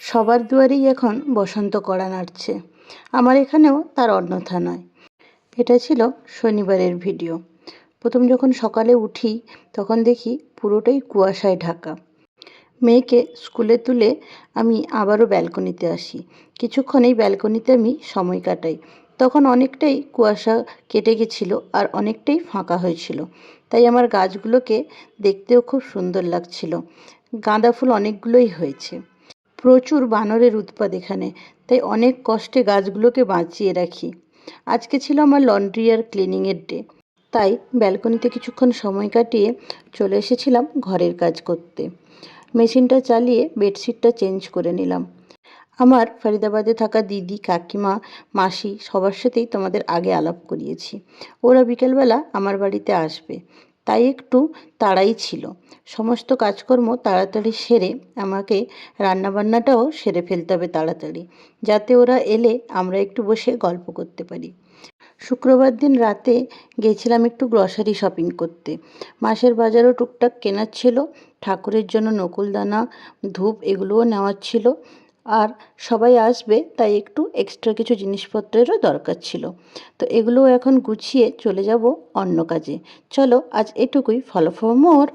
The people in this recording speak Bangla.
সবার দুয়ারেই এখন বসন্ত কড়া নাড়ছে, আমার এখানেও তার অন্যথা নয়। এটা ছিল শনিবারের ভিডিও। প্রথম যখন সকালে উঠি তখন দেখি পুরোটাই কুয়াশায় ঢাকা। মেয়েকে স্কুলে তুলে আমি আবারও ব্যালকনিতে আসি। কিছুক্ষণ এই ব্যালকনিতে আমি সময় কাটাই। তখন অনেকটাই কুয়াশা কেটে গেছিলো আর অনেকটাই ফাঁকা হয়েছিল, তাই আমার গাছগুলোকে দেখতেও খুব সুন্দর লাগছিল। গাঁদা ফুল অনেকগুলোই হয়েছে। প্রচুর বানরের উৎপাত এখানে, তাই অনেক কষ্টে গাছগুলোকে বাঁচিয়ে রাখি। আজকে ছিল আমার লন্ড্রি আর ক্লিনিংয়ের ডে, তাই ব্যালকনিতে কিছুক্ষণ সময় কাটিয়ে চলে এসেছিলাম ঘরের কাজ করতে। মেশিনটা চালিয়ে বেডশিটটা চেঞ্জ করে নিলাম। আমার ফরিদাবাদে থাকা দিদি, কাকিমা, মাসি সবার সাথেই তোমাদের আগে আলাপ করিয়েছি। ওরা বিকেলবেলা আমার বাড়িতে আসবে, তাই একটু তাড়াই ছিল। সমস্ত কাজকর্ম তাড়াতাড়ি সেরে আমাকে রান্নাবান্নাটাও সেরে ফেলতে হবে তাড়াতাড়ি, যাতে ওরা এলে আমরা একটু বসে গল্প করতে পারি। শুক্রবার দিন রাতে গেছিলাম একটু গ্রসারি শপিং করতে। মাসের বাজারও টুকটাক কেনার ছিল, ঠাকুরের জন্য নকুলদানা, ধূপ এগুলোও নেওয়ার ছিল। আর সবাই আসবে তাই একটু এক্সট্রা কিছু জিনিসপত্রেরও দরকার ছিল। তো এগুলোও এখন গুছিয়ে চলে যাব অন্য কাজে। চলো আজ এটুকুই। Follow for more.